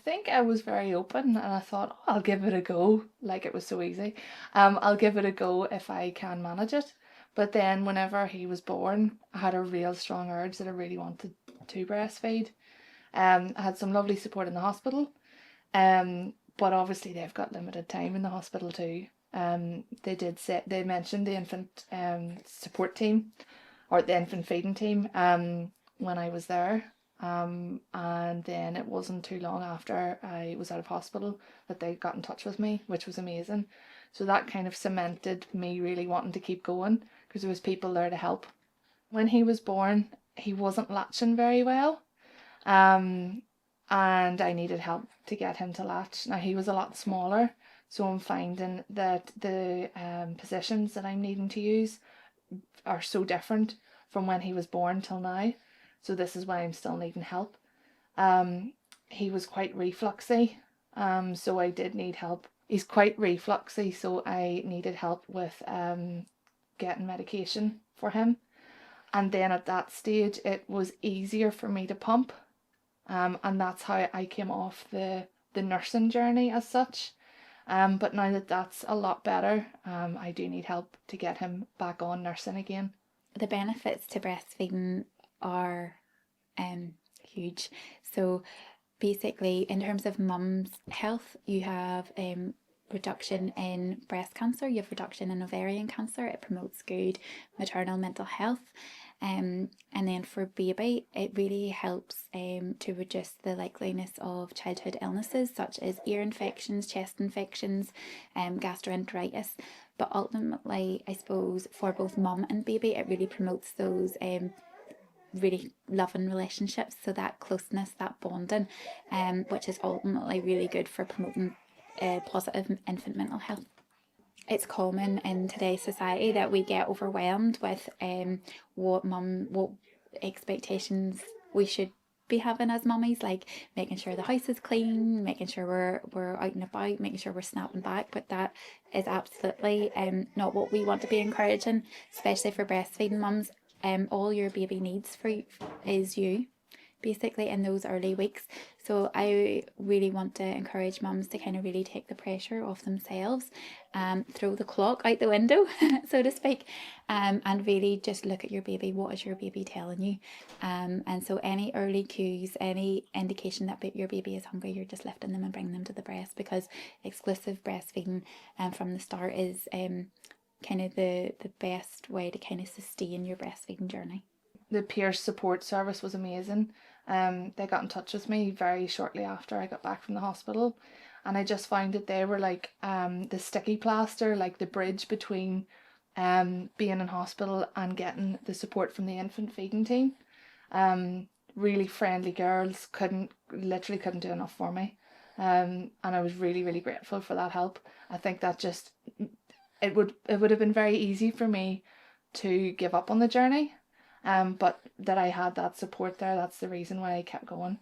think I was very open and I thought, oh, I'll give it a go. Like it was so easy. I'll give it a go if I can manage it. But then whenever he was born, I had a real strong urge that I really wanted to breastfeed. I had some lovely support in the hospital. But obviously they've got limited time in the hospital too. They mentioned the infant support team or the infant feeding team when I was there. And then it wasn't too long after I was out of hospital that they got in touch with me, which was amazing. So that kind of cemented me really wanting to keep going because there was people there to help. When he was born, he wasn't latching very well. Um, and I needed help to get him to latch. Now he was a lot smaller, so I'm finding that the positions that I'm needing to use are so different from when he was born till now. So this is why I'm still needing help. He was quite refluxy, so I did need help. He's quite refluxy, so I needed help with getting medication for him. And then at that stage, it was easier for me to pump. And that's how I came off the nursing journey as such. But now that that's a lot better, I do need help to get him back on nursing again. The benefits to breastfeeding are huge. So basically, in terms of mum's health, you have reduction in breast cancer, you have reduction in ovarian cancer. It promotes good maternal mental health. And then for baby, it really helps to reduce the likeliness of childhood illnesses such as ear infections, chest infections, gastroenteritis. But ultimately, I suppose for both mum and baby, it really promotes those really loving relationships, so that closeness, that bonding, which is ultimately really good for promoting positive infant mental health. It's common in today's society that we get overwhelmed with what expectations we should be having as mummies, like making sure the house is clean, making sure we're out and about, making sure we're snapping back. But that is absolutely not what we want to be encouraging, especially for breastfeeding mums. All your baby needs for is you, basically, in those early weeks. So I really want to encourage mums to kind of really take the pressure off themselves, throw the clock out the window, so to speak, and really just look at your baby. What is your baby telling you? And so any early cues, any indication that your baby is hungry, you're just lifting them and bringing them to the breast, because exclusive breastfeeding from the start is kind of the best way to kind of sustain your breastfeeding journey. The peer support service was amazing. They got in touch with me very shortly after I got back from the hospital, and I just found that they were like the sticky plaster, like the bridge between being in hospital and getting the support from the infant feeding team. Really friendly girls, literally couldn't do enough for me. And I was really, really grateful for that help. I think that just it would have been very easy for me to give up on the journey. But that I had that support there, that's the reason why I kept going.